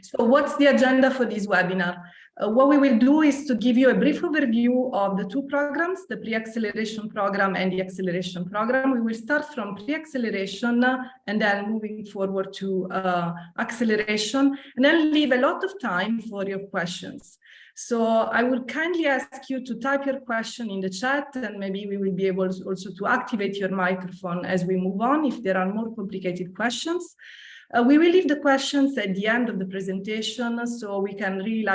So what's the agenda for this webinar? What we will do is to give you a brief overview of the two programs, the pre-acceleration program and the acceleration program. We will start from pre-acceleration and then moving forward to acceleration, and then leave a lot of time for your questions. So I will kindly ask you to type your question in the chat, and maybe we will be able also to activate your microphone as we move on if there are more complicated questions. We will leave the questions at the end of the presentation, so we can really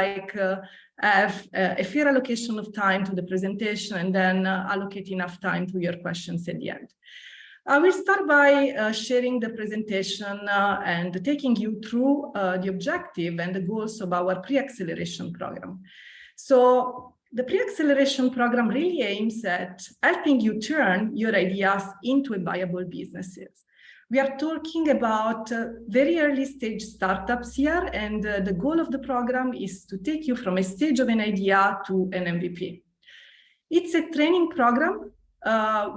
have a fair allocation of time to the presentation and then allocate enough time to your questions at the end. I will start by sharing the presentation and taking you through the objective and the goals of our pre-acceleration program. So the pre-acceleration program really aims at helping you turn your ideas into viable businesses. We are talking about very early stage startups here, and the goal of the program is to take you from a stage of an idea to an MVP. It's a training program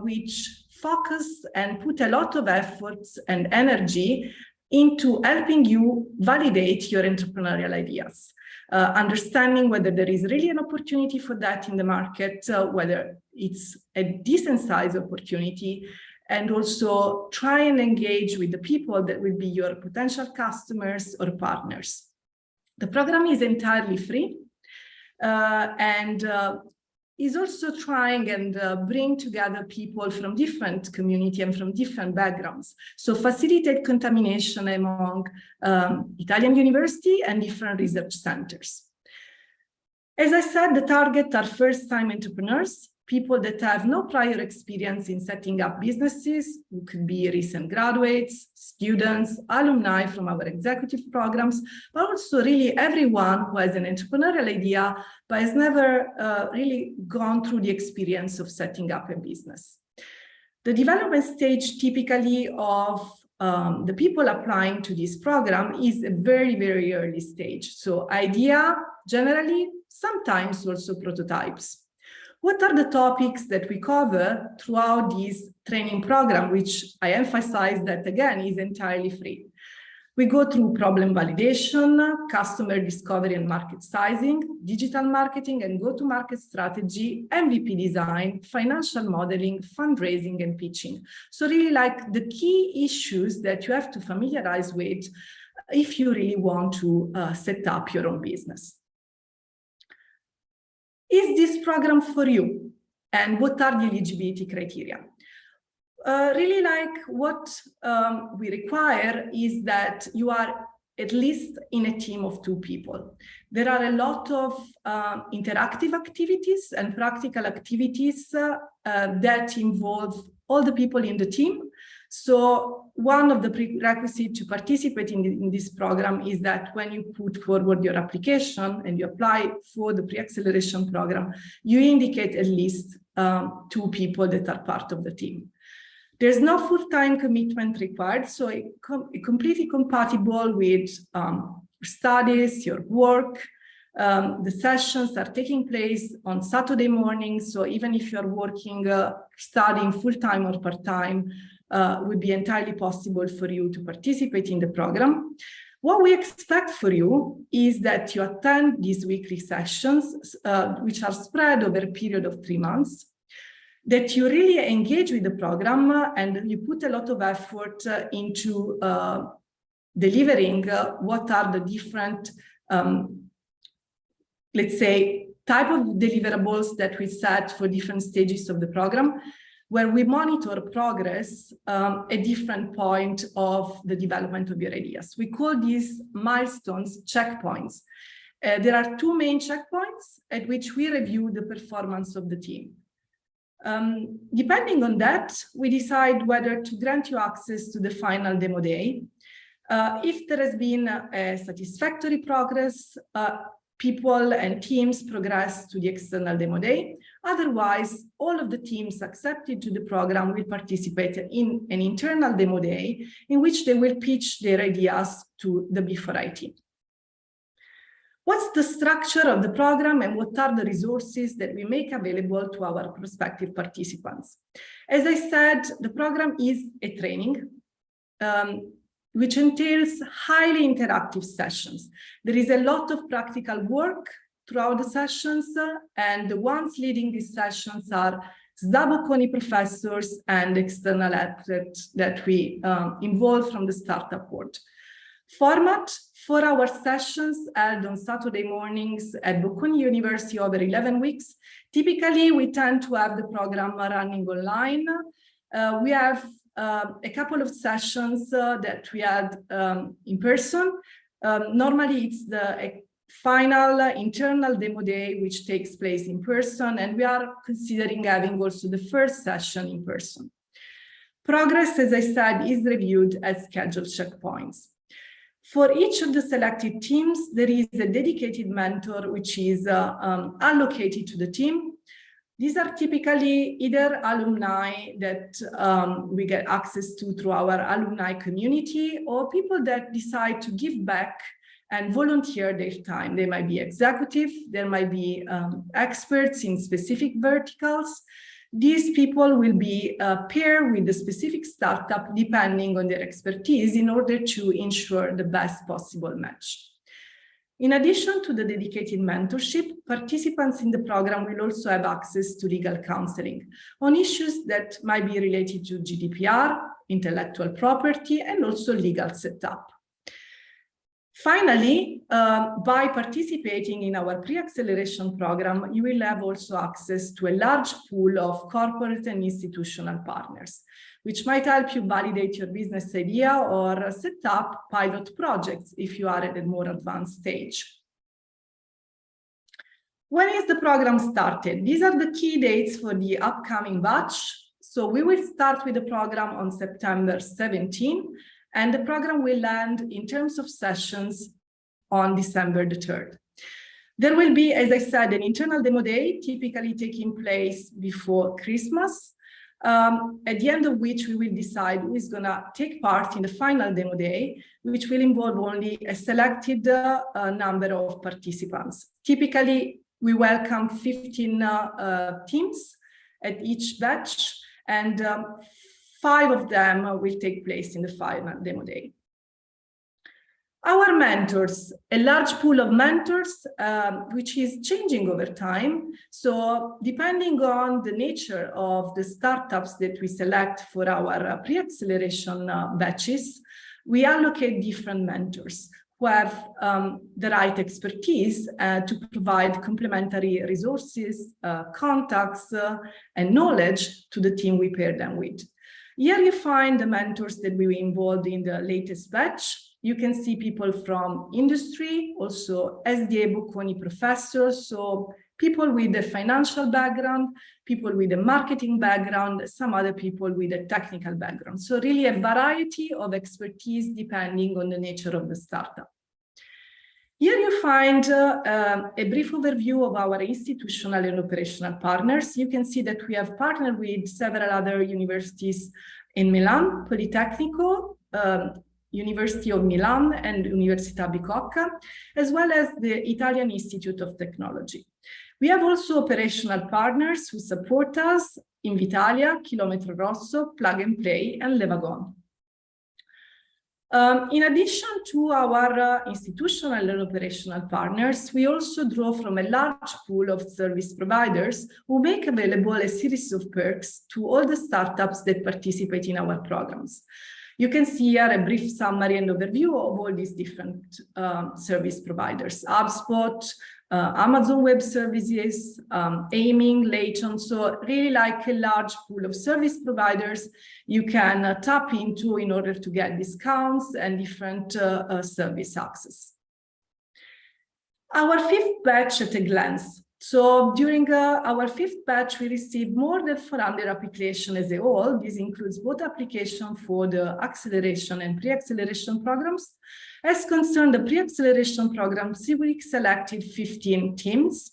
which focuses and put a lot of efforts and energy into helping you validate your entrepreneurial ideas, understanding whether there is really an opportunity for that in the market, whether it's a decent size opportunity, and also try and engage with the people that will be your potential customers or partners. The program is entirely free and is also trying and bring together people from different communities and from different backgrounds. So facilitate contamination among Italian university and different research centers. As I said, the target are first-time entrepreneurs, people that have no prior experience in setting up businesses, who could be recent graduates, students, alumni from our executive programs, but also really everyone who has an entrepreneurial idea, but has never really gone through the experience of setting up a business. The development stage typically of the people applying to this program is a very, very early stage. So idea, generally, sometimes also prototypes. What are the topics that we cover throughout this training program, which I emphasize that, again, is entirely free? We go through problem validation, customer discovery and market sizing, digital marketing and go-to-market strategy, MVP design, financial modeling, fundraising, and pitching. So really the key issues that you have to familiarize with if you really want to set up your own business. Is this program for you? And what are the eligibility criteria? Really what we require is that you are at least in a team of 2 people. There are a lot of interactive activities and practical activities that involve all the people in the team. So one of the prerequisites to participate in this program is that when you put forward your application and you apply for the pre-acceleration program, you indicate at least 2 people that are part of the team. There's no full-time commitment required, so it's completely compatible with studies, your work. The sessions are taking place on Saturday mornings, so even if you're working, studying full-time or part-time, would be entirely possible for you to participate in the program. What we expect for you is that you attend these weekly sessions, which are spread over a period of 3 months, that you really engage with the program and you put a lot of effort into delivering what are the different, let's say, type of deliverables that we set for different stages of the program, where we monitor progress at different point of the development of your ideas. We call these milestones checkpoints. There are 2 main checkpoints at which we review the performance of the team. Depending on that, we decide whether to grant you access to the final demo day. If there has been a satisfactory progress, people and teams progress to the external demo day. Otherwise, all of the teams accepted to the program will participate in an internal demo day in which they will pitch their ideas to the B4i team. What's the structure of the program and what are the resources that we make available to our prospective participants? As I said, the program is a training. which entails highly interactive sessions. There is a lot of practical work throughout the sessions, and the ones leading these sessions are Bocconi professors and external experts that we involve from the startup world. Format: 4-hour sessions held on Saturday mornings at Bocconi University over 11 weeks. Typically, we tend to have the program running online. We have a couple of sessions that we had in person. Normally, it's the final internal demo day, which takes place in person, and we are considering having also the first session in person. Progress, as I said, is reviewed at scheduled checkpoints. For each of the selected teams, there is a dedicated mentor which is allocated to the team. These are typically either alumni that we get access to through our alumni community, or people that decide to give back and volunteer their time. They might be executive, there might be experts in specific verticals. These people will be paired with the specific startup depending on their expertise in order to ensure the best possible match. In addition to the dedicated mentorship, participants in the program will also have access to legal counseling on issues that might be related to GDPR, intellectual property, and also legal setup. Finally, by participating in our pre-acceleration program, you will have also access to a large pool of corporate and institutional partners, which might help you validate your business idea or set up pilot projects if you are at a more advanced stage. When is the program started? These are the key dates for the upcoming batch. So we will start with the program on September 17, and the program will end in terms of sessions on December the 3rd. There will be, as I said, an internal demo day, typically taking place before Christmas, at the end of which we will decide who is going to take part in the final demo day, which will involve only a selected number of participants. Typically, we welcome 15 teams at each batch, and 5 of them will take place in the final demo day. Our mentors, a large pool of mentors, which is changing over time. So depending on the nature of the startups that we select for our pre-acceleration batches, we allocate different mentors who have the right expertise to provide complementary resources, contacts, and knowledge to the team we pair them with. Here you find the mentors that we involved in the latest batch. You can see people from industry, also SDA Bocconi professors, so people with a financial background, people with a marketing background, some other people with a technical background. So really a variety of expertise depending on the nature of the startup. Here you find a brief overview of our institutional and operational partners. You can see that we have partnered with several other universities in Milan, Politecnico, University of Milan, and Università Bicocca, as well as the Italian Institute of Technology. We have also operational partners who support us: Invitalia, Chilometro Rosso, Plug and Play, and Levagon. In addition to our institutional and operational partners, we also draw from a large pool of service providers who make available a series of perks to all the startups that participate in our programs. You can see here a brief summary and overview of all these different service providers: HubSpot, Amazon Web Services, Aiming, Layton. So really like a large pool of service providers you can tap into in order to get discounts and different service access. Our 5th batch at a glance. So during our 5th batch, we received more than 400 applications as a whole. This includes both applications for the acceleration and pre-acceleration programs. As concerned the pre-acceleration programs, we selected 15 teams.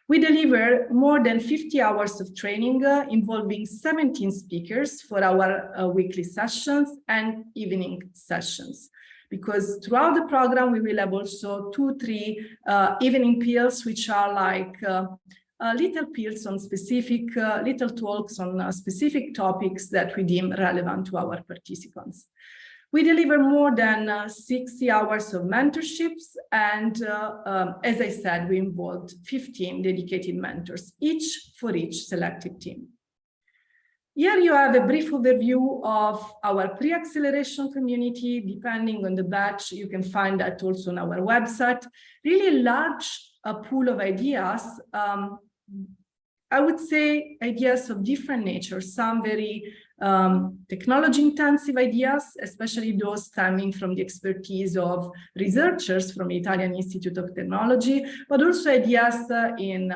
We deliver more than 50 hours of training involving 17 speakers for our weekly sessions and evening sessions. Because throughout the program, we will have also 2-3 evening pills, which are like little pills on specific, little talks on specific topics that we deem relevant to our participants. We deliver more than 60 hours of mentorships, and as I said, we involved 15 dedicated mentors, each for each selected team. Here you have a brief overview of our pre-acceleration community. Depending on the batch, you can find that also on our website. Really large pool of ideas. I would say ideas of different nature, some very technology intensive ideas, especially those stemming from the expertise of researchers from the Italian Institute of Technology, but also ideas in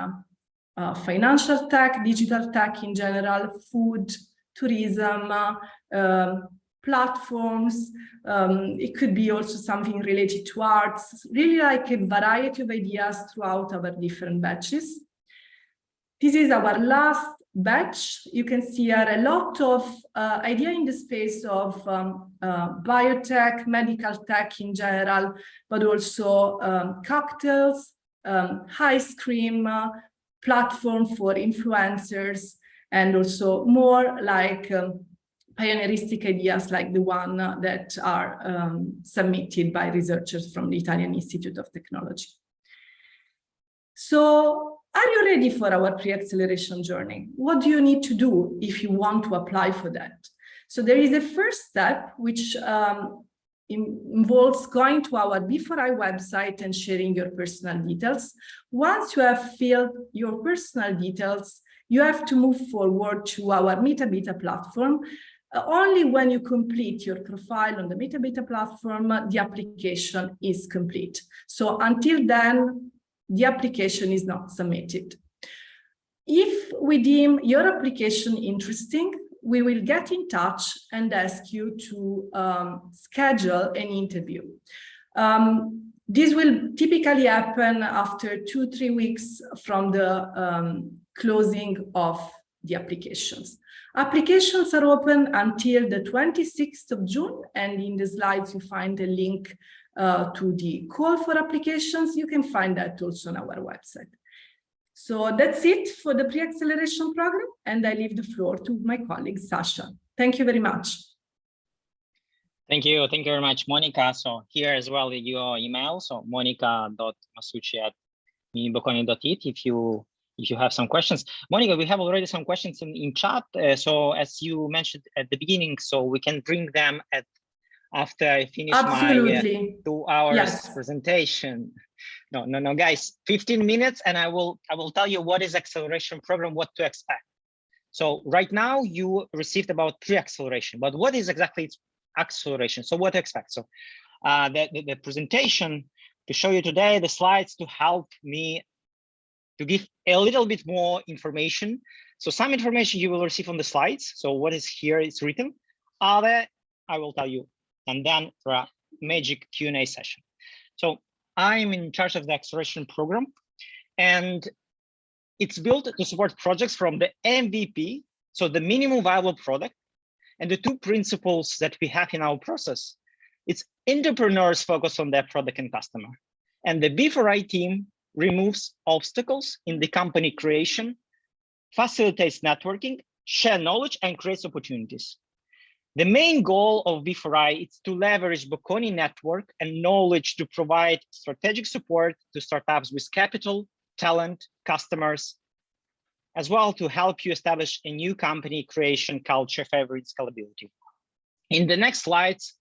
financial tech, digital tech in general, food, tourism, platforms. It could be also something related to arts, really like a variety of ideas throughout our different batches. This is our last batch. You can see here a lot of idea in the space of biotech, medical tech in general, but also cocktails, ice cream, platform for influencers, and also more like pioneeristic ideas like the one that are submitted by researchers from the Italian Institute of Technology. So, are you ready for our pre-acceleration journey? What do you need to do if you want to apply for that? So there is a first step, which involves going to our B4i website and sharing your personal details. Once you have filled your personal details, you have to move forward to our MetaBeta platform. Only when you complete your profile on the MetaBeta platform, the application is complete. So until then, the application is not submitted. If we deem your application interesting, we will get in touch and ask you to schedule an interview. This will typically happen after 2-3 weeks from the closing of the applications. Applications are open until the 26th of June, and in the slides you find a link to the call for applications. You can find that also on our website. So that's it for the pre-acceleration program, and I leave the floor to my colleague, Sasha. Thank you very much. Thank you very much, Monica. So here as well your email, so monica.masucci@bocconi.it if you have some questions. Monica, we have already some questions in chat. So as you mentioned at the beginning, so we can bring them after I finish my 2 hours presentation. No, guys, 15 minutes, and I will tell you what is acceleration program, what to expect. So right now you received about pre-acceleration, but what is exactly acceleration? So what to expect? So the presentation to show you today, the slides to help me to give a little bit more information. So some information you will receive on the slides. So what is here is written. Other, I will tell you, and then for a magic Q&A session. So I'm in charge of the acceleration program, and it's built to support projects from the MVP, so the minimum viable product, and the 2 principles that we have in our process. It's entrepreneurs focus on their product and customer, and the B4i team removes obstacles in the company creation, facilitates networking, share knowledge, and creates opportunities. The main goal of B4i is to leverage Bocconi network and knowledge to provide strategic support to startups with capital, talent, customers, as well to help you establish a new company creation culture favoring scalability. In the next slides,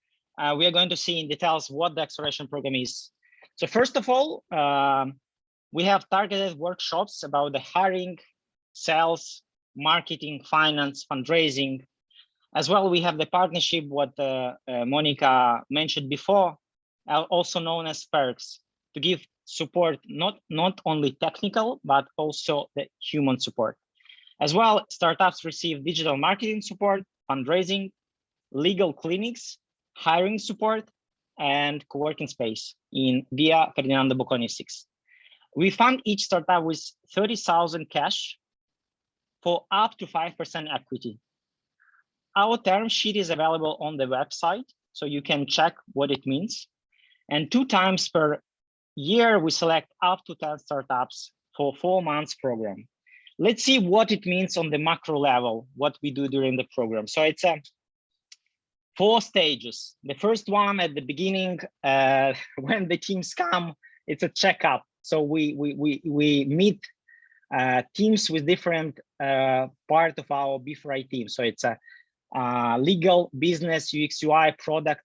we are going to see in details what the acceleration program is. So first of all, we have targeted workshops about the hiring, sales, marketing, finance, fundraising. As well, we have the partnership, what Monica mentioned before, also known as perks, to give support, not only technical, but also the human support. As well, startups receive digital marketing support, fundraising, legal clinics, hiring support, and co-working space in via Ferdinando Bocconi 6. We fund each startup with 30,000 cash for up to 5% equity. Our term sheet is available on the website, so you can check what it means. And 2 times per year, we select up to 10 startups for 4 months program. Let's see what it means on the macro level, what we do during the program. So it's 4 stages. The first one at the beginning, when the teams come, it's a checkup. So we meet teams with different part of our B4i team. So it's a legal, business, UX, UI, product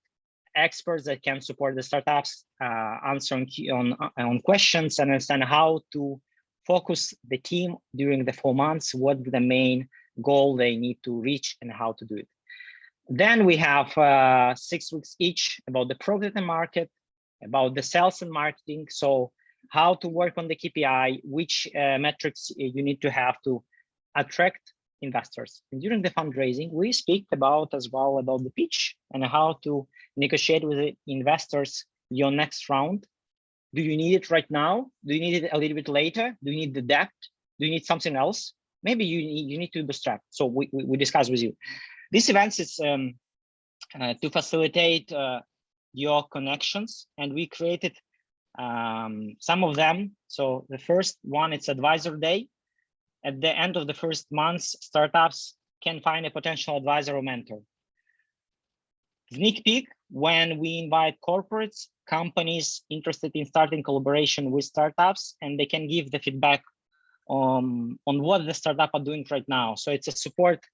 experts that can support the startups, answer on questions, and understand how to focus the team during the 4 months, what the main goal they need to reach and how to do it. Then we have 6 weeks each about the product and market, about the sales and marketing. So how to work on the KPI, which metrics you need to have to attract investors. And during the fundraising, we speak about as well about the pitch and how to negotiate with the investors your next round. Do you need it right now? Do you need it a little bit later? Do you need the debt? Do you need something else? Maybe you need to bootstrap. So we discuss with you. This event is to facilitate your connections, and we created some of them. So the first one, it's Advisor Day. At the end of the first month, startups can find a potential advisor or mentor. Sneak peek, when we invite corporates, companies interested in starting collaboration with startups, and they can give the feedback on what the startup are doing right now. So it's a support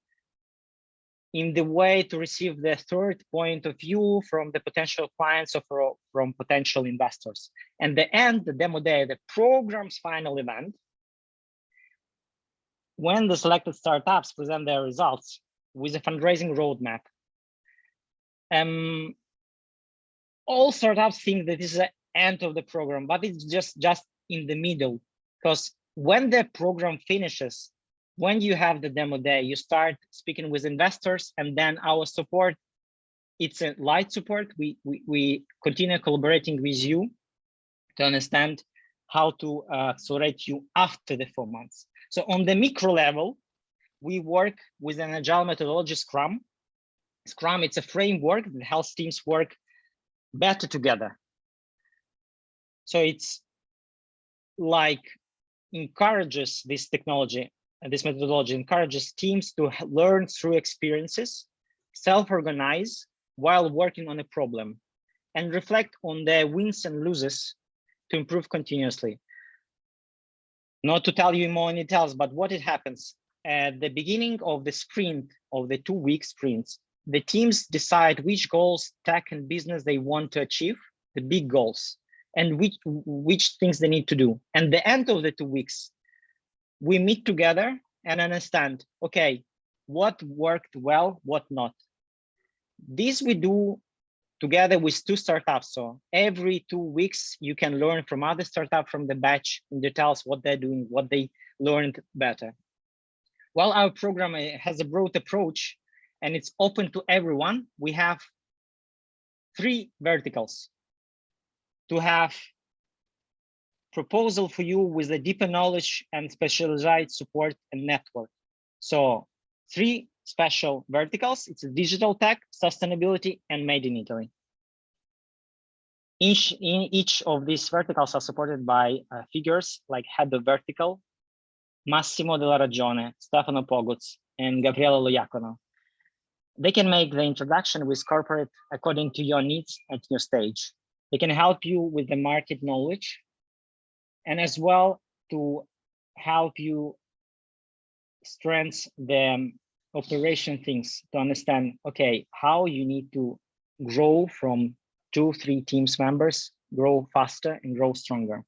in the way to receive the third point of view from the potential clients or from potential investors. And the end, the demo day, the program's final event, when the selected startups present their results with a fundraising roadmap. All startups think that this is the end of the program, but it's just in the middle, because when the program finishes, when you have the demo day, you start speaking with investors, and then our support, it's a light support. We continue collaborating with you to understand how to accelerate you after the 4 months. So on the micro level, we work with an agile methodology, Scrum. Scrum, it's a framework that helps teams work better together. So it's like encourages this technology, this methodology encourages teams to learn through experiences, self-organize while working on a problem, and reflect on their wins and losses to improve continuously. Not to tell you more in details, but what it happens at the beginning of the sprint, of the 2-week sprints, the teams decide which goals, tech and business they want to achieve, the big goals, and which things they need to do. And the end of the 2 weeks, we meet together and understand, okay, what worked well, what not. This we do together with 2 startups. So every 2 weeks, you can learn from other startups from the batch in details what they're doing, what they learned better. While our program has a broad approach and it's open to everyone, we have 3 verticals to have proposal for you with a deeper knowledge and specialized support and network. So 3 special verticals. It's digital tech, sustainability, and made in Italy. Each of these verticals are supported by figures like head of vertical, Massimo Della Ragione, Stefano Poguz, and Gabriele Loiacono. They can make the introduction with corporate according to your needs at your stage. They can help you with the market knowledge, and as well to help you strengthen the operation things to understand, okay, how you need to grow from 2-3 teams members, grow faster and grow stronger.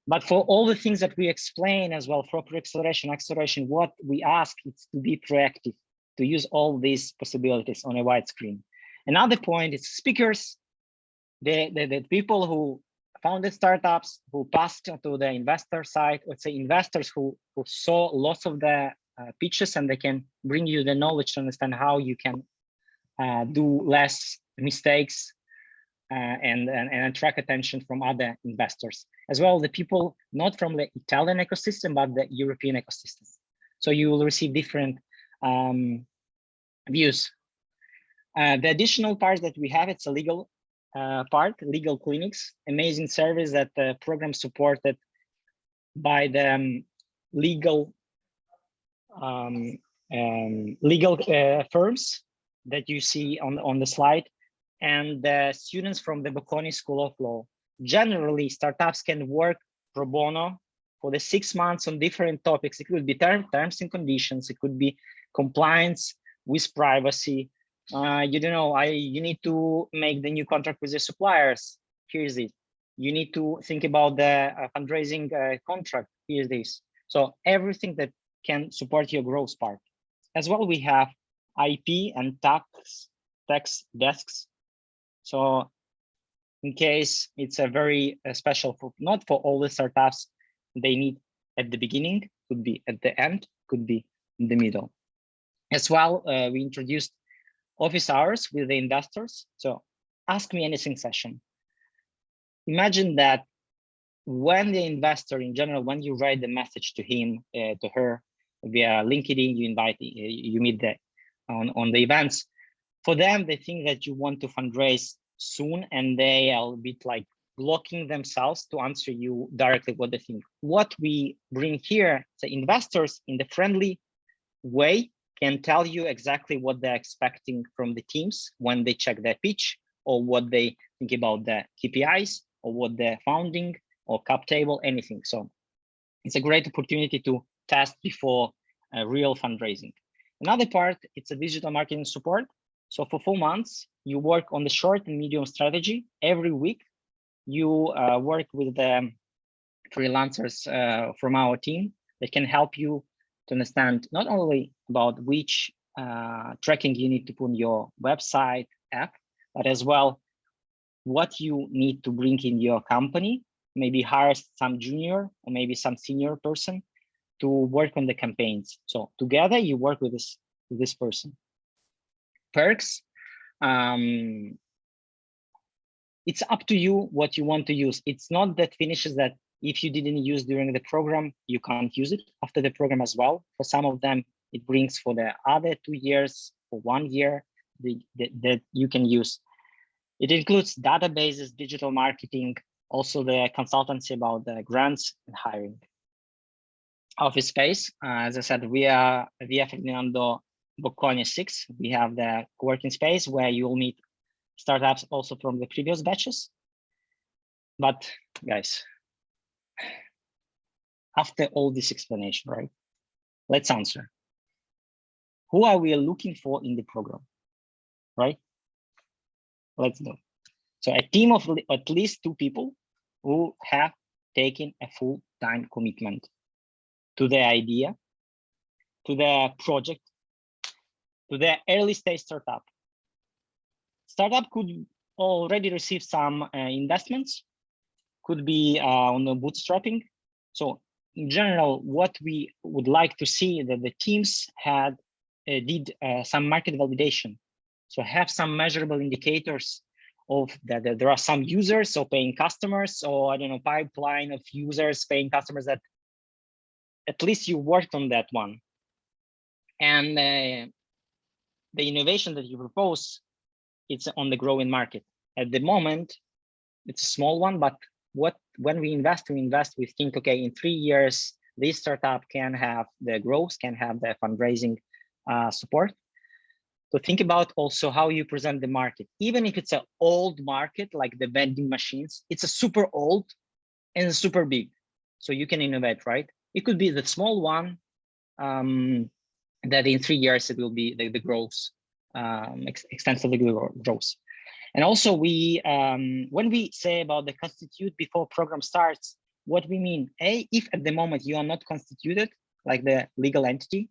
But for all the things that we explain as well, for acceleration, what we ask is to be proactive, to use all these possibilities on a wide screen. Another point is speakers, the people who founded startups, who passed to the investor side, let's say investors who saw lots of the pitches, and they can bring you the knowledge to understand how you can do less mistakes and attract attention from other investors. As well, the people not from the Italian ecosystem, but the European ecosystem. So you will receive different views. The additional part that we have, it's a legal part, legal clinics, amazing service that the program supported by the legal firms that you see on the slide, and the students from the Bocconi School of Law. Generally, startups can work pro bono for the 6 months on different topics. It could be terms and conditions. It could be compliance with privacy. You don't know, you need to make the new contract with the suppliers. Here's it. You need to think about the fundraising contract. Here's this. So everything that can support your growth part. As well, we have IP and tax desks. So in case it's a very special, not for all the startups, they need at the beginning, could be at the end, could be in the middle. As well, we introduced office hours with the investors. So ask me anything session. Imagine that when the investor in general, when you write the message to him, to her via LinkedIn, you invite, you meet on the events. For them, they think that you want to fundraise soon, and they are a bit like blocking themselves to answer you directly what they think. What we bring here, the investors in the friendly way can tell you exactly what they're expecting from the teams when they check their pitch, or what they think about the KPIs, or what they're founding, or cap table, anything. So it's a great opportunity to test before real fundraising. Another part, it's a digital marketing support. So for 4 months, you work on the short and medium strategy. Every week, you work with the freelancers from our team that can help you to understand not only about which tracking you need to put on your website app, but as well what you need to bring in your company, maybe hire some junior or maybe some senior person to work on the campaigns. So together you work with this person. Perks, it's up to you what you want to use. It's not that finishes that if you didn't use during the program, you can't use it after the program as well. For some of them, it brings for the other 2 years or 1 year that you can use. It includes databases, digital marketing, also the consultancy about the grants and hiring. Office space, as I said, we are via Ferdinando Bocconi 6. We have the co-working space where you will meet startups also from the previous batches. But guys, after all this explanation, right? Let's answer. Who are we looking for in the program, right? Let's do. So a team of at least 2 people who have taken a full-time commitment to the idea, to the project, to the early stage startup. Startup could already receive some investments, could be on the bootstrapping. So in general, what we would like to see that the teams did some market validation. So have some measurable indicators of that there are some users, so paying customers, or I don't know, pipeline of users, paying customers, that at least you worked on that one. And the innovation that you propose, it's on the growing market. At the moment, it's a small one, but when we invest, we think, okay, in 3 years, this startup can have the growth, can have the fundraising support. So think about also how you present the market. Even if it's an old market, like the vending machines, it's a super old and super big. So you can innovate, right? It could be the small one that in 3 years, it will be the growth, extensively growth. And also when we say about the constitute before program starts, what we mean, if at the moment you are not constituted, like the legal entity,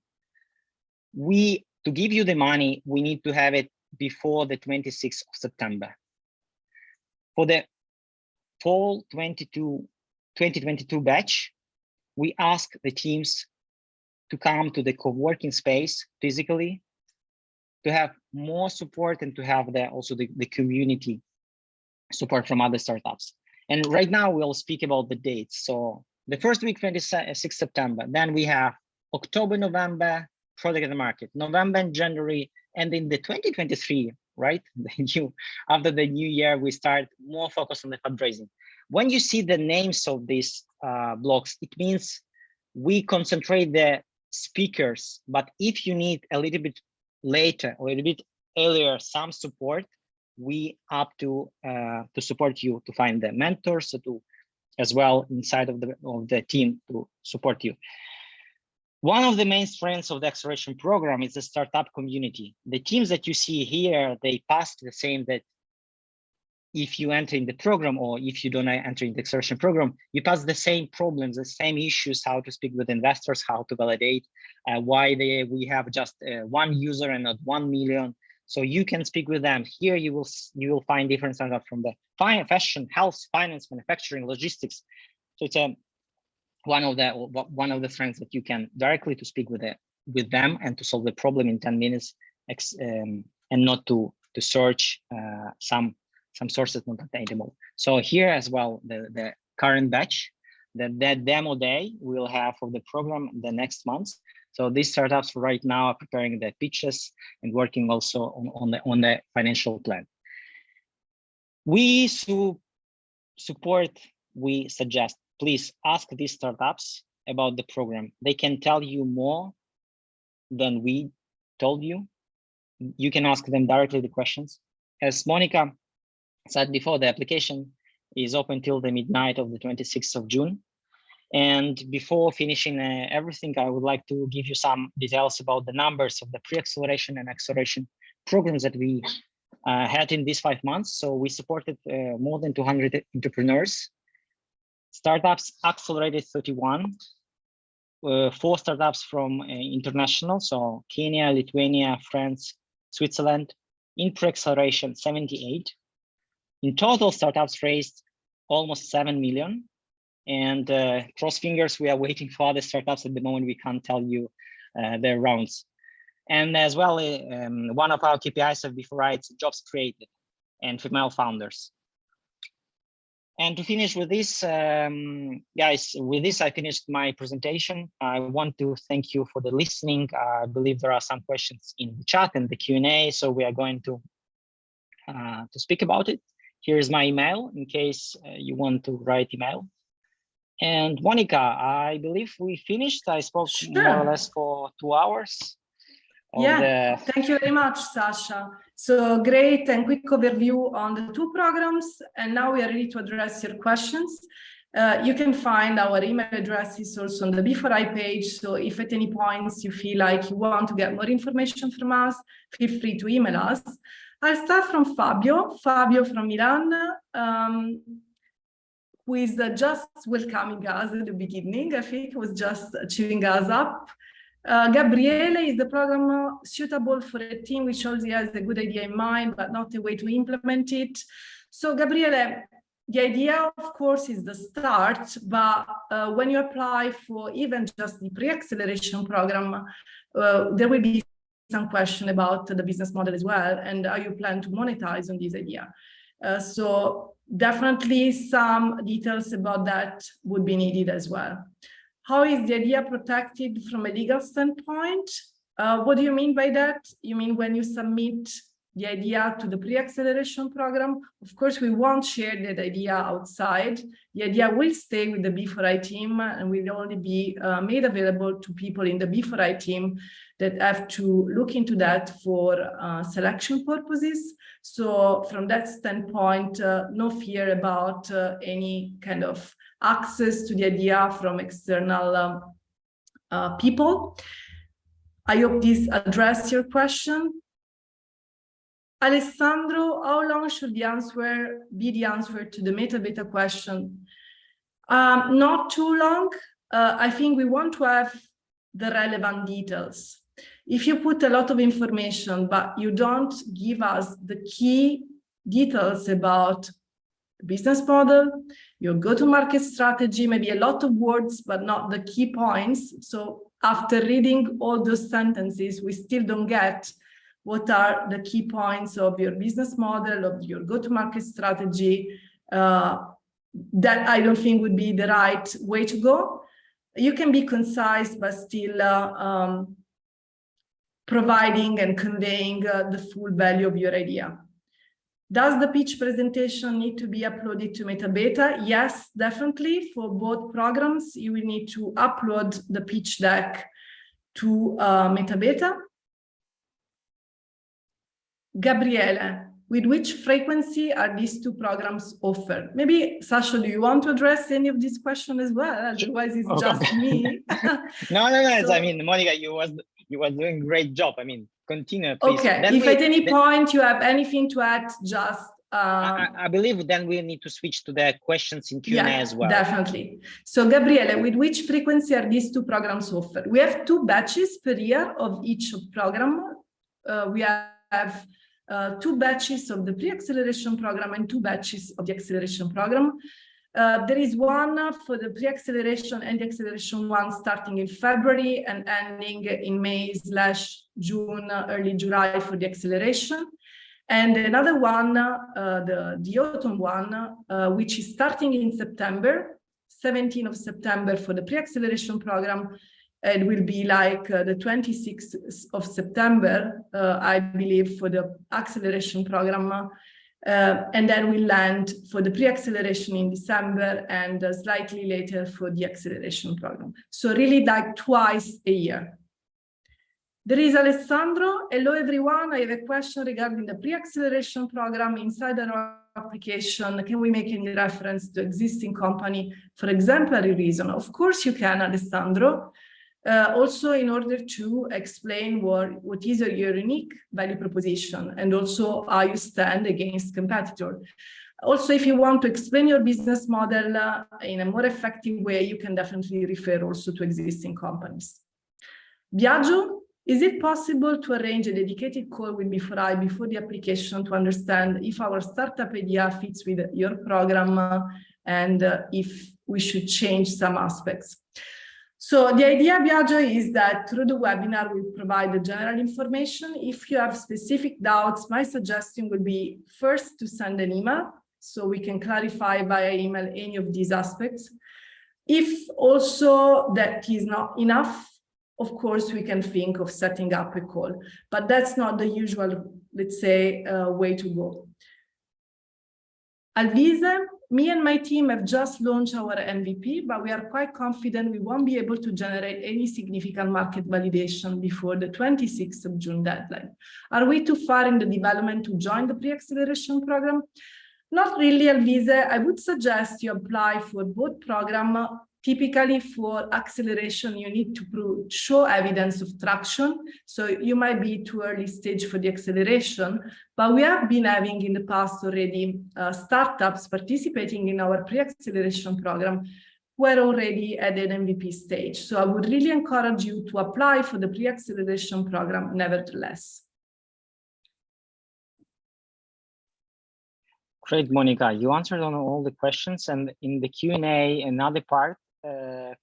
to give you the money, we need to have it before the 26th of September. For the fall 2022 batch, we ask the teams to come to the co-working space physically, to have more support and to have also the community support from other startups. And right now we'll speak about the dates. So the first week, 26th September, then we have October, November, product in the market, November and January, and in the 2023, right? After the new year, we start more focus on the fundraising. When you see the names of these blocks, it means we concentrate the speakers, but if you need a little bit later or a little bit earlier some support, we up to support you to find the mentors to as well inside of the team to support you. One of the main strengths of the acceleration program is the startup community. The teams that you see here, they pass the same that if you enter in the program or if you don't enter in the acceleration program, you pass the same problems, the same issues, how to speak with investors, how to validate, why we have just one user and not 1 million. So you can speak with them. Here you will find different startups from the fashion, health, finance, manufacturing, logistics. So it's one of the strengths that you can directly to speak with them and to solve the problem in 10 minutes, and not to search some sources not attainable. So here as well, the current batch, that demo day we'll have for the program the next month. So these startups right now are preparing the pitches and working also on the financial plan. We support, we suggest, please ask these startups about the program. They can tell you more than we told you. You can ask them directly the questions. As Monica said before, the application is open till the midnight of the 26th of June. And before finishing everything, I would like to give you some details about the numbers of the pre-acceleration and acceleration programs that we had in these 5 months. So we supported more than 200 entrepreneurs. Startups accelerated 31, 4 startups from international, so Kenya, Lithuania, France, Switzerland. In pre-acceleration, 78. In total, startups raised almost 7 million. And cross fingers, we are waiting for other startups. At the moment, we can't tell you their rounds. And as well, one of our KPIs of B4i is jobs created and female founders. And to finish with this, guys, with this, I finished my presentation. I want to thank you for the listening. I believe there are some questions in the chat and the Q&A, so we are going to speak about it. Here's my email in case you want to write email. And Monica, I believe we finished. I spoke more or less for 2 hours. Yeah, thank you very much, Sasha. So great and quick overview on the 2 programs. And now we are ready to address your questions. You can find our email addresses also on the B4i page. So if at any points you feel like you want to get more information from us, feel free to email us. I'll start from Fabio from Milan, who is just welcoming us at the beginning. I think it was just cheering us up. Gabriele, is the program suitable for a team which already has a good idea in mind, but not a way to implement it? So Gabriele, the idea, of course, is the start, but when you apply for even just the pre-acceleration program, there will be some question about the business model as well, and how you plan to monetize on this idea. So definitely some details about that would be needed as well. How is the idea protected from a legal standpoint? What do you mean by that? You mean when you submit the idea to the pre-acceleration program? Of course, we won't share that idea outside. The idea will stay with the B4i team and will only be made available to people in the B4i team that have to look into that for selection purposes. So from that standpoint, no fear about any kind of access to the idea from external people. I hope this addressed your question. Alessandro, how long should the answer be the answer to the meta-beta question? Not too long. I think we want to have the relevant details. If you put a lot of information, but you don't give us the key details about the business model, your go-to-market strategy, maybe a lot of words, but not the key points. So after reading all those sentences, we still don't get what are the key points of your business model, of your go-to-market strategy. That I don't think would be the right way to go. You can be concise, but still providing and conveying the full value of your idea. Does the pitch presentation need to be uploaded to Metabeta? Yes, definitely. For both programs, you will need to upload the pitch deck to Metabeta. Gabriele, with which frequency are these two programs offered? Maybe, Sasha, do you want to address any of these questions as well? Otherwise, it's just me. No. So, I mean, Monica, you was doing a great job. I mean, continue, please. Okay, Then if at any point you have anything to add, just I believe then we need to switch to the questions in Q&A as well. Definitely. So Gabriele, with which frequency are these two programs offered? We have 2 batches per year of each program. We have 2 batches of the pre-acceleration program and 2 batches of the acceleration program. There is one for the pre-acceleration and the acceleration one starting in February and ending in May/June, early July for the acceleration. And another one, the autumn one, which is starting in September, 17th of September for the pre-acceleration program. It will be like the 26th of September, I believe, for the acceleration program. And then we land for the pre-acceleration in December and slightly later for the acceleration program. So really like twice a year. There is Alessandro. Hello, everyone. I have a question regarding the pre-acceleration program inside our application. Can we make any reference to existing company for exemplary reason? Of course you can, Alessandro. Also in order to explain what is your unique value proposition and also how you stand against competitor. Also, if you want to explain your business model in a more effective way, you can definitely refer also to existing companies. Biagio, is it possible to arrange a dedicated call with B4i before the application to understand if our startup idea fits with your program and if we should change some aspects? So the idea, Biagio, is that through the webinar, we provide the general information. If you have specific doubts, my suggestion would be first to send an email so we can clarify via email any of these aspects. If also that is not enough, of course, we can think of setting up a call, but that's not the usual, let's say, way to go. Alvise, me and my team have just launched our MVP, but we are quite confident we won't be able to generate any significant market validation before the 26th of June deadline. Are we too far in the development to join the pre-acceleration program? Not really, Alvise. I would suggest you apply for both programs. Typically for acceleration, you need to show evidence of traction. So you might be too early stage for the acceleration, but we have been having in the past already startups participating in our pre-acceleration program who are already at an MVP stage. So I would really encourage you to apply for the pre-acceleration program nevertheless. Great, Monica. You answered on all the questions, and in the Q&A, another part,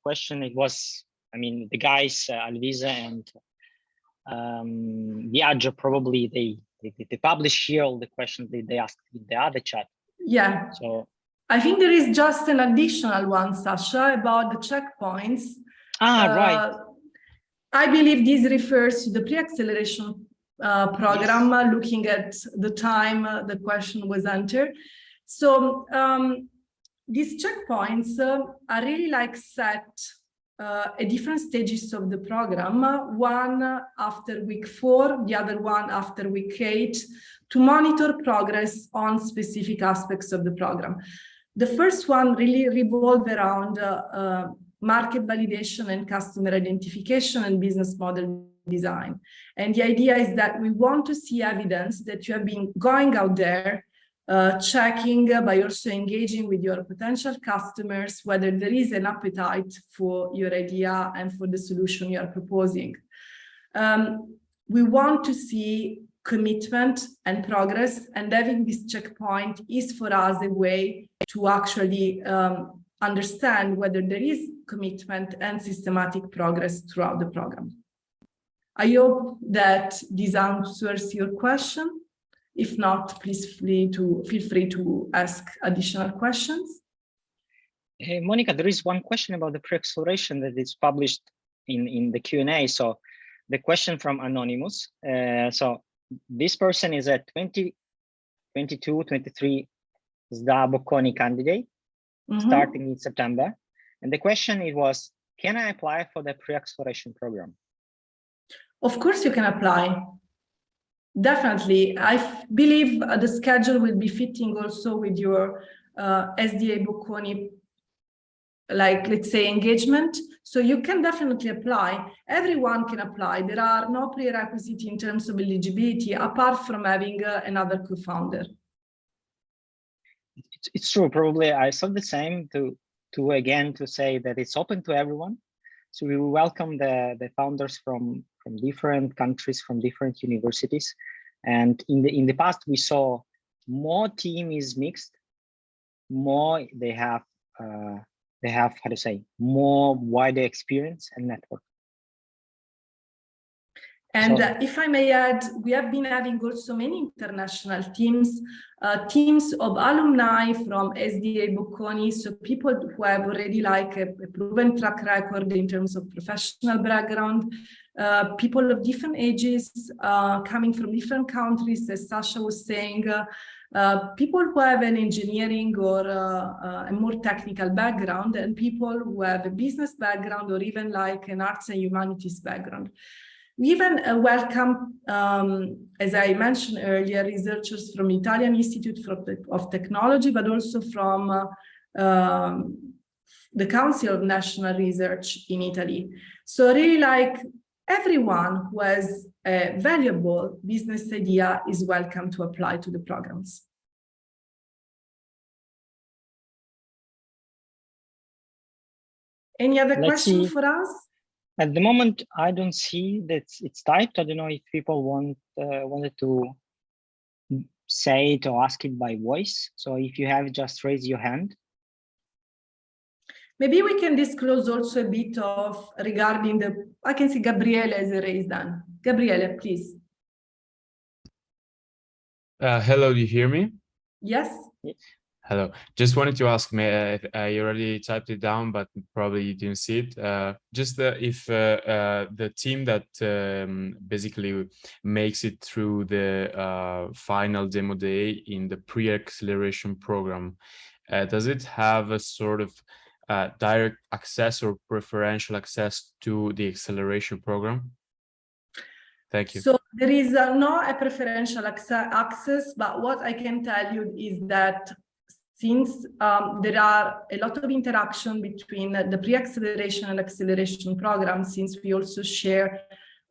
question, it was, I mean, the guys, Alvise and Biagio, probably they publish here all the questions they asked in the other chat. Yeah. So I think there is just an additional one, Sasha, about the checkpoints. Right. I believe this refers to the pre-acceleration program, yes. Looking at the time the question was entered. So these checkpoints are really like set at different stages of the program, one after week 4, the other one after week 8, to monitor progress on specific aspects of the program. The first one really revolves around market validation and customer identification and business model design. And the idea is that we want to see evidence that you have been going out there checking by also engaging with your potential customers whether there is an appetite for your idea and for the solution you are proposing. We want to see commitment and progress, and having this checkpoint is for us a way to actually understand whether there is commitment and systematic progress throughout the program. I hope that this answers your question. If not, please feel free to ask additional questions. Hey, Monica, there is one question about the pre-acceleration that is published in the Q&A. So the question from Anonymous. So this person is a 22, 23 SDA Bocconi candidate, starting in September. And the question was, can I apply for the pre-acceleration program? Of course you can apply. Definitely. I believe the schedule will be fitting also with your SDA Bocconi, like, let's say, engagement. So you can definitely apply. Everyone can apply. There are no prerequisites in terms of eligibility, apart from having another co-founder. It's true. Probably I saw the same to say that it's open to everyone. So we will welcome the founders from different countries, from different universities. And in the past, we saw more team is mixed, more they have how to say, more wider experience and network. And if I may add, we have been having also many international teams, teams of alumni from SDA Bocconi, so people who have already like a proven track record in terms of professional background, people of different ages, coming from different countries, as Sasha was saying, people who have an engineering or a more technical background, and people who have a business background or even like an arts and humanities background. We even welcome, as I mentioned earlier, researchers from Italian Institute of Technology, but also from the Council of National Research in Italy. So really, like, everyone who has a valuable business idea is welcome to apply to the programs. Any other question for us? At the moment, I don't see that it's typed. I don't know if people wanted to say it or ask it by voice. So if you have, just raise your hand. Maybe we can disclose also a bit of regarding the, I can see Gabriele has a raised hand. Gabriele, please. Hello, do you hear me? Yes. Hello. Just wanted to ask, I already typed it down, but probably you didn't see it. Just if the team that basically makes it through the final demo day in the pre-acceleration program, does it have a sort of direct access or preferential access to the acceleration program? Thank you. So there is not a preferential access, but what I can tell you is that since there are a lot of interaction between the pre-acceleration and acceleration program, since we also share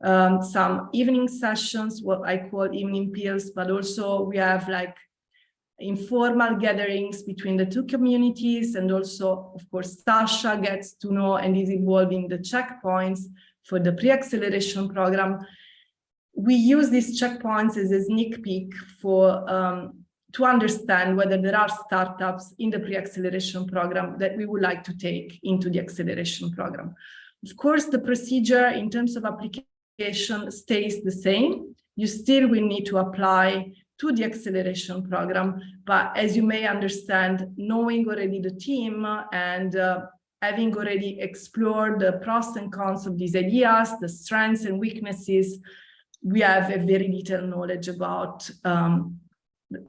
some evening sessions, what I call evening pills, but also we have like informal gatherings between the two communities, and also, of course, Sasha gets to know and is involved in the checkpoints for the pre-acceleration program. We use these checkpoints as a sneak peek for to understand whether there are startups in the pre-acceleration program that we would like to take into the acceleration program. Of course, the procedure in terms of application stays the same. You still will need to apply to the acceleration program, but as you may understand, knowing already the team and having already explored the pros and cons of these ideas, the strengths and weaknesses, we have a very detailed knowledge about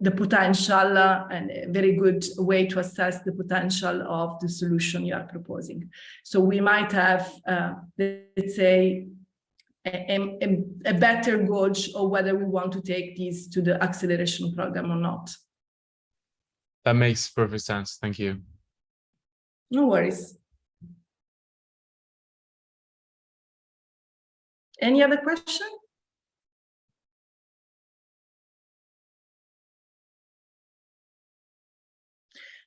the potential and a very good way to assess the potential of the solution you are proposing. So we might have, let's say, a better gauge of whether we want to take these to the acceleration program or not. That makes perfect sense. Thank you. No worries. Any other question?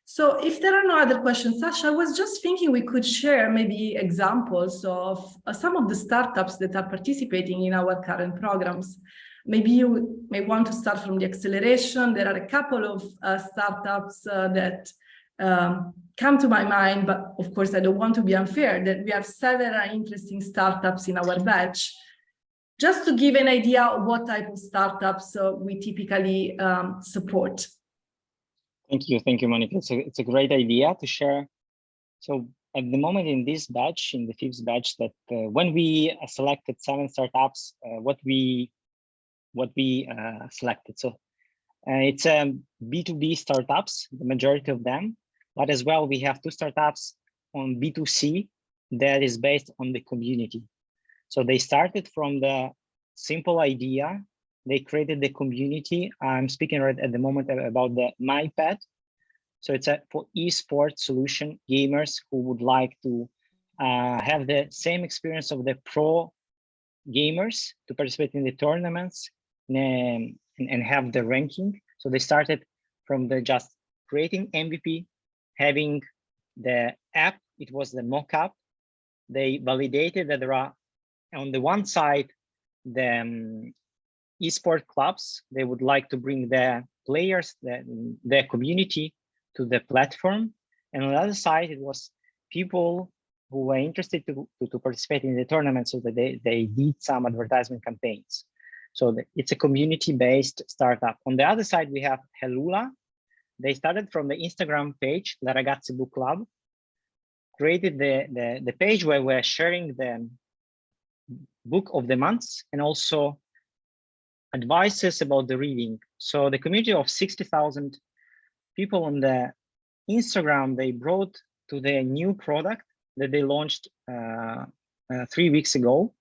So if there are no other questions, Sasha, I was just thinking we could share maybe examples of some of the startups that are participating in our current programs. Maybe you may want to start from the acceleration. There are a couple of startups that come to my mind, but of course, I don't want to be unfair, that we have several interesting startups in our batch. Just to give an idea of what type of startups we typically support. Thank you, Monica. It's a great idea to share. So at the moment in this batch, in the fifth batch, that when we selected 7 startups, what we selected. So it's B2B startups, the majority of them, but as well we have 2 startups on B2C that is based on the community. So they started from the simple idea they created the community. I'm speaking right at the moment about the MyPad. So it's for esports solution gamers who would like to have the same experience of the pro gamers to participate in the tournaments and have the ranking. So they started from the just creating MVP, having the app. It was the mock-up. They validated that there are, on the one side, the esport clubs. They would like to bring their players, their community to the platform. And on the other side, it was people who were interested to participate in the tournament, so that they did some advertisement campaigns. So it's a community-based startup. On the other side, we have Helula. They started from the Instagram page, La Ragazzi Book Club, created the page where we're sharing the book of the month and also advices about the reading. So the community of 60,000 people on the Instagram, they brought to the new product that they launched 3 weeks ago,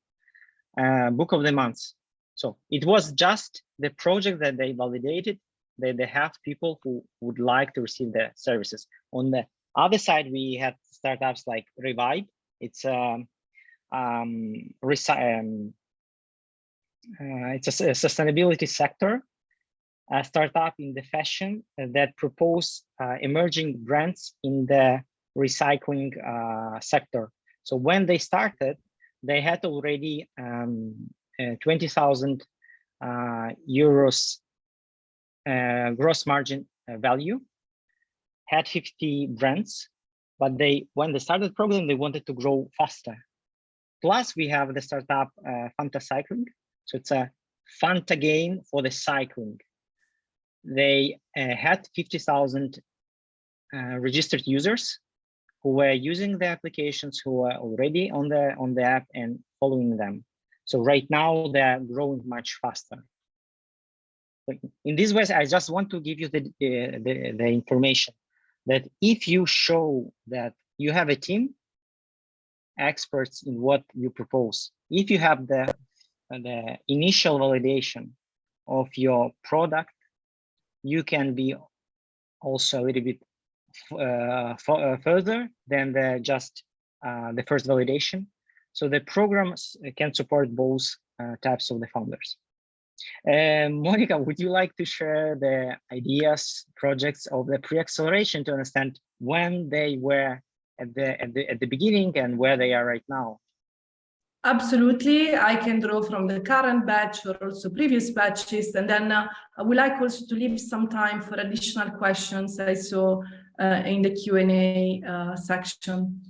book of the month. So it was just the project that they validated, that they have people who would like to receive the services. On the other side, we had startups like Revive. It's a sustainability sector, a startup in the fashion that propose emerging brands in the recycling sector. So when they started, they had already 20,000 euros gross margin value, had 50 brands, but when they started the program, they wanted to grow faster. Plus, we have the startup Fanta Cycling. So it's a Fanta game for the cycling. They had 50,000 registered users who were using the applications, who were already on the app and following them. So right now they're growing much faster. In this way, I just want to give you the information that if you show that you have a team, experts in what you propose, if you have the initial validation of your product, you can be also a little bit further than the first validation. So the programs can support both types of the founders. Monica, would you like to share the ideas, projects of the pre-acceleration to understand when they were at the beginning and where they are right now? Absolutely, I can draw from the current batch or also previous batches, and then I would like also to leave some time for additional questions I saw in the Q&A section.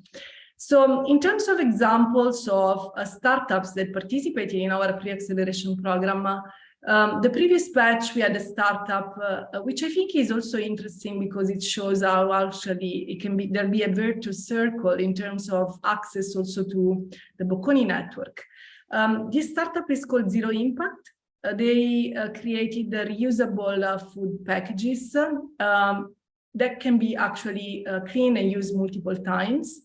So in terms of examples of startups that participated in our pre-acceleration program, the previous batch, we had a startup, which I think is also interesting because it shows how actually there'll be a virtuous circle in terms of access also to the Bocconi network. This startup is called Zero Impact. They created the reusable food packages that can be actually cleaned and used multiple times.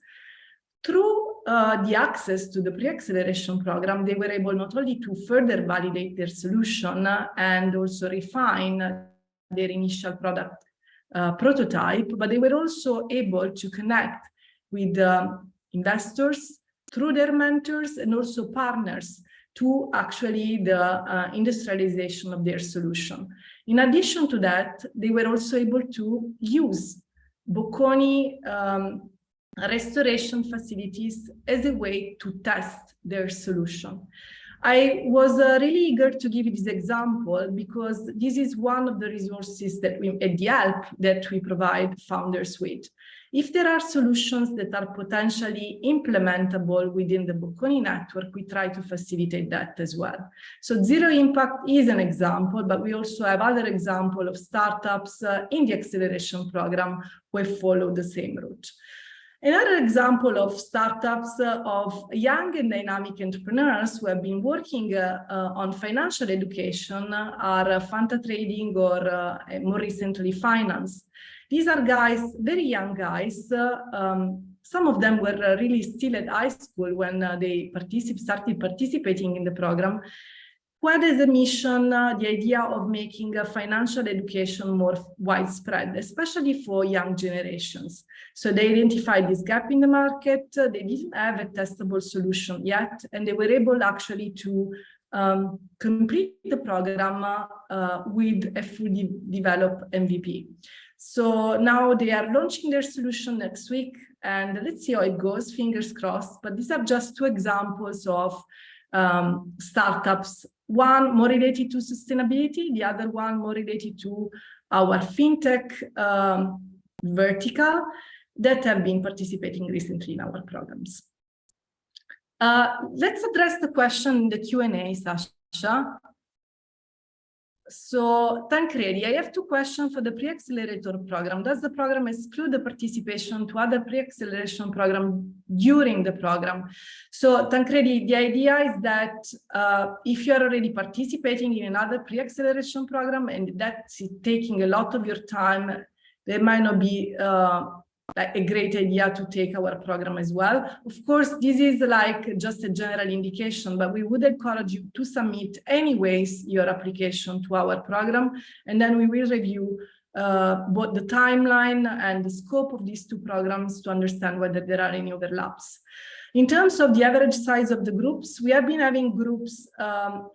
Through the access to the pre-acceleration program, they were able not only to further validate their solution and also refine their initial product prototype, but they were also able to connect with investors through their mentors and also partners to actually the industrialization of their solution. In addition to that, they were also able to use Bocconi restoration facilities as a way to test their solution. I was really eager to give you this example because this is one of the resources that the help that we provide founders with. If there are solutions that are potentially implementable within the Bocconi network, we try to facilitate that as well. So Zero Impact is an example, but we also have other examples of startups in the acceleration program who follow the same route. Another example of startups of young and dynamic entrepreneurs who have been working on financial education are Fanta Trading or more recently Finance. These are guys, very young guys. Some of them were really still at high school when they started participating in the program. who had as a mission the idea of making financial education more widespread, especially for young generations. So they identified this gap in the market. They didn't have a testable solution yet, and they were able actually to complete the program with a fully developed MVP. So now they are launching their solution next week, and let's see how it goes, fingers crossed. But these are just two examples of startups, one more related to sustainability, the other one more related to our fintech vertical that have been participating recently in our programs. Let's address the question in the Q&A, Sasha. So, Tancredi, I have two questions for the pre-accelerator program. Does the program exclude the participation to other pre-acceleration program during the program? So, Tancredi, the idea is that if you are already participating in another pre-acceleration program and that's taking a lot of your time, there might not be a great idea to take our program as well. Of course, this is like just a general indication, but we would encourage you to submit anyways your application to our program, and then we will review both the timeline and the scope of these two programs to understand whether there are any overlaps. In terms of the average size of the groups, we have been having groups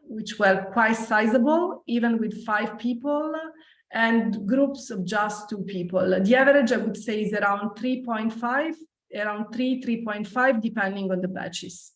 which were quite sizable, even with 5 people, and groups of just 2 people. The average, I would say, is around 3.5, around 3.5, depending on the batches.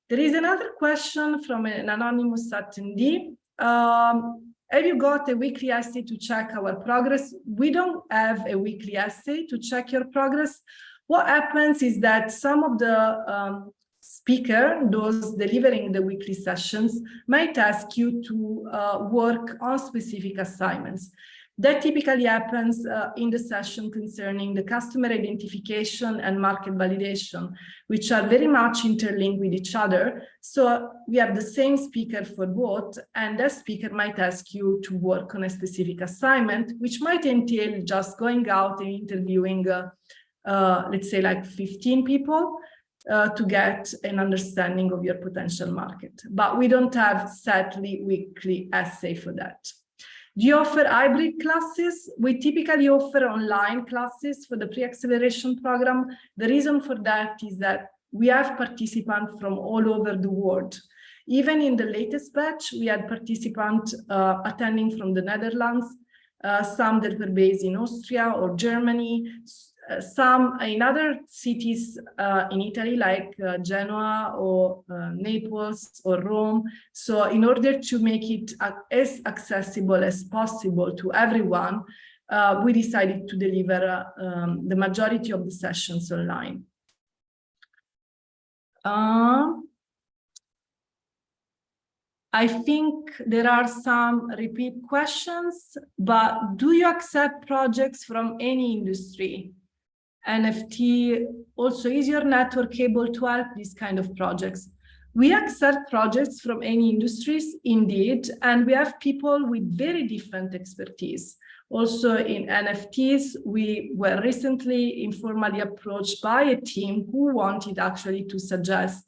There is another question from an anonymous attendee. Have you got a weekly essay to check our progress? We don't have a weekly essay to check your progress. What happens is that some of the speaker, those delivering the weekly sessions, might ask you to work on specific assignments. That typically happens in the session concerning the customer identification and market validation, which are very much interlinked with each other. So we have the same speaker for both, and that speaker might ask you to work on a specific assignment, which might entail just going out and interviewing, let's say like 15 people, to get an understanding of your potential market. But we don't have sadly weekly essay for that. Do you offer hybrid classes? We typically offer online classes for the pre-acceleration program. The reason for that is that we have participants from all over the world. Even in the latest batch, we had participants attending from the Netherlands, some that were based in Austria or Germany, some in other cities in Italy, like Genoa or Naples or Rome. So in order to make it as accessible as possible to everyone, we decided to deliver the majority of the sessions online. I think there are some repeat questions, but do you accept projects from any industry? NFT, also, is your network able to help these kind of projects? We accept projects from any industries, indeed, and we have people with very different expertise. Also in NFTs, we were recently informally approached by a team who wanted actually to suggest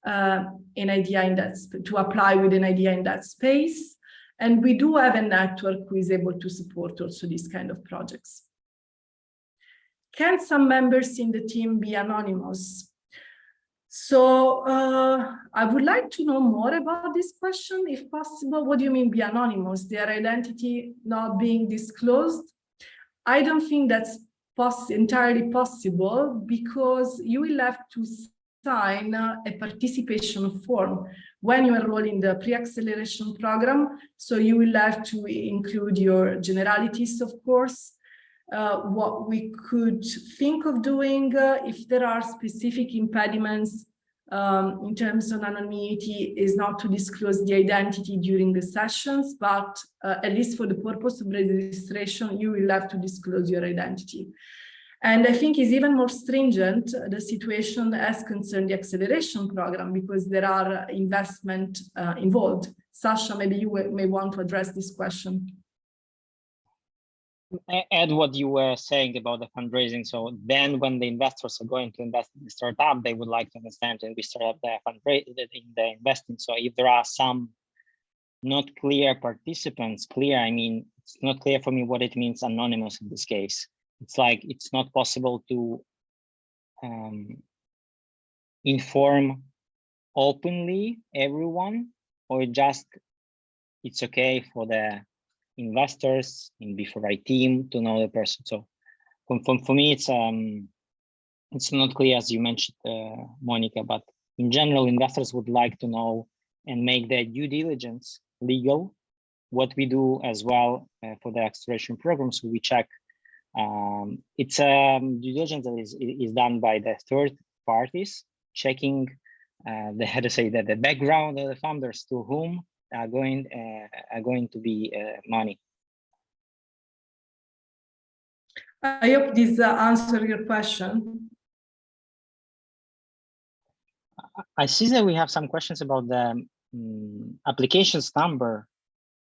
an idea in that, to apply with an idea in that space. And we do have a network who is able to support also these kind of projects. Can some members in the team be anonymous? So I would like to know more about this question, if possible. What do you mean be anonymous? Their identity not being disclosed? I don't think that's entirely possible, because you will have to sign a participation form when you enroll in the pre-acceleration program. So you will have to include your generalities, of course. What we could think of doing if there are specific impediments in terms of anonymity is not to disclose the identity during the sessions, but at least for the purpose of registration, you will have to disclose your identity. And I think is even more stringent, the situation as concerned the acceleration program, because there are investment involved. Sasha, maybe you may want to address this question. Add what you were saying about the fundraising. So then when the investors are going to invest in the startup, they would like to understand, and we start up the fundraising in the investing. So if there are some not clear participants. Clear, I mean, it's not clear for me what it means anonymous in this case. It's like it's not possible to inform openly everyone, or just it's okay for the investors in B4i team to know the person. So for me, it's not clear, as you mentioned, Monica, but in general, investors would like to know and make their due diligence legal. What we do as well for the acceleration program, so we check. It's due diligence that is done by the third parties, checking how to say that the background of the founders to whom are going to be money. I hope this answers your question. I see that we have some questions about the applications number.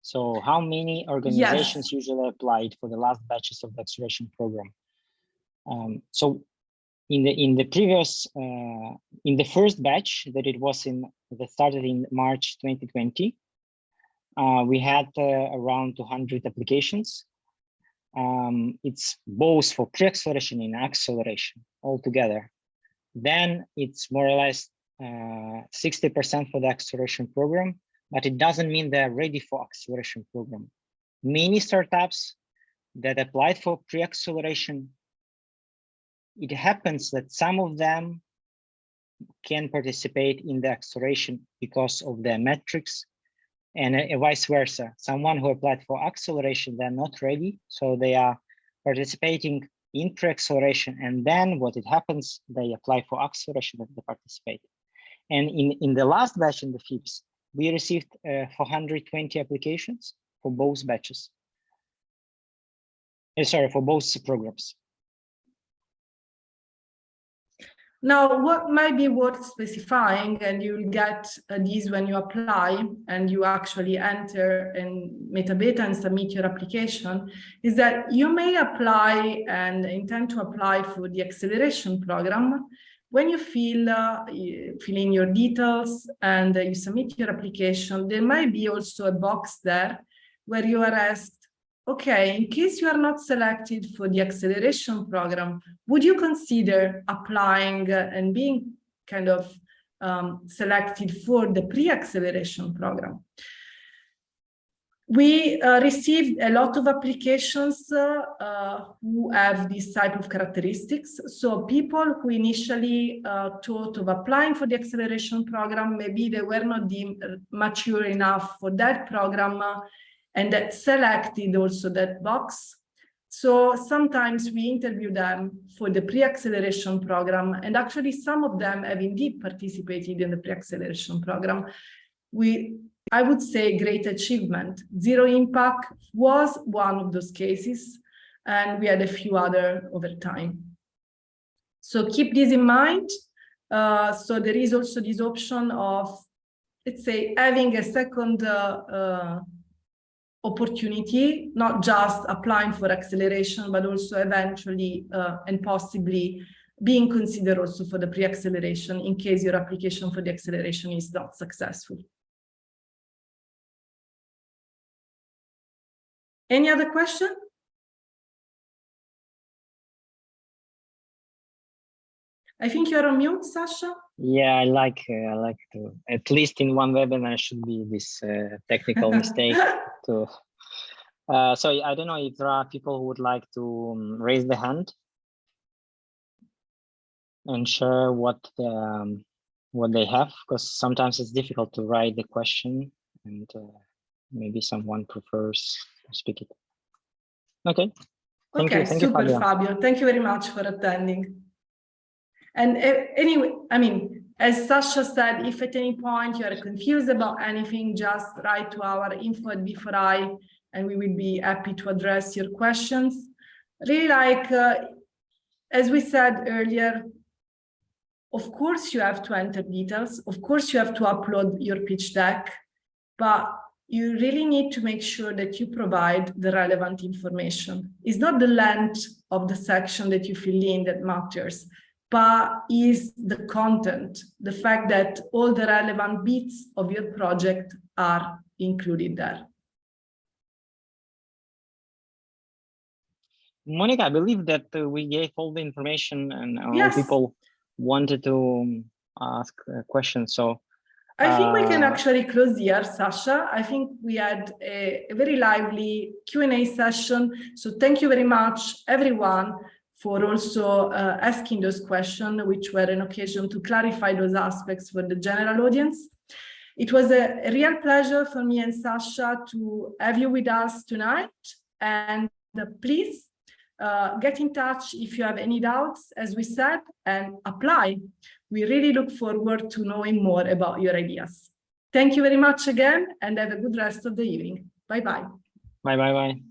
So how many organizations usually applied for the last batches of the acceleration program? So in the previous, in the first batch that started in March 2020, we had around 200 applications. It's both for pre-acceleration and acceleration altogether. Then it's more or less 60% for the acceleration program, but it doesn't mean they're ready for acceleration program. Many startups that applied for pre-acceleration, it happens that some of them can participate in the acceleration because of their metrics, and vice versa. Someone who applied for acceleration, they're not ready, so they are participating in pre-acceleration, and then what it happens, they apply for acceleration and they participate. And in the last batch, in the fifth, we received 420 applications for both batches. Sorry, for both programs. Now, what might be worth specifying, and you'll get these when you apply and you actually enter in Metabeta and submit your application, is that you may apply and intend to apply for the acceleration program. When you fill in your details and you submit your application, there might be also a box there where you are asked, okay, in case you are not selected for the acceleration program, would you consider applying and being kind of selected for the pre-acceleration program? We received a lot of applications who have this type of characteristics. So people who initially thought of applying for the acceleration program, maybe they were not deemed mature enough for that program, and that selected also that box. So sometimes we interview them for the pre-acceleration program, and actually some of them have indeed participated in the pre-acceleration program. I would say great achievement. Zero Impact was one of those cases, and we had a few other over time. So keep this in mind. So there is also this option of, let's say, having a second opportunity, not just applying for acceleration, but also eventually and possibly being considered also for the pre-acceleration in case your application for the acceleration is not successful. Any other question? I think you're on mute, Sasha. Yeah, I like to, at least in one webinar should be this technical mistake. So I don't know if there are people who would like to raise the hand and share what they have, because sometimes it's difficult to write the question, and maybe someone prefers to speak it. Okay. Thank you, super, Fabio. Thank you very much for attending. And anyway, I mean, as Sasha said, if at any point you are confused about anything, just write to our info@B4i, and we will be happy to address your questions. Really, like, as we said earlier, of course you have to enter details. Of course you have to upload your pitch deck, but you really need to make sure that you provide the relevant information. It's not the length of the section that you fill in that matters. but is the content, the fact that all the relevant bits of your project are included there. Monica, I believe that we gave all the information and all Yes. people wanted to ask questions. So I think we can actually close here, Sasha. I think we had a very lively Q&A session. So thank you very much, everyone, for also asking those questions, which were an occasion to clarify those aspects for the general audience. It was a real pleasure for me and Sasha to have you with us tonight. And please get in touch if you have any doubts, as we said, and apply. We really look forward to knowing more about your ideas. Thank you very much again, and have a good rest of the evening. Bye-bye. Bye.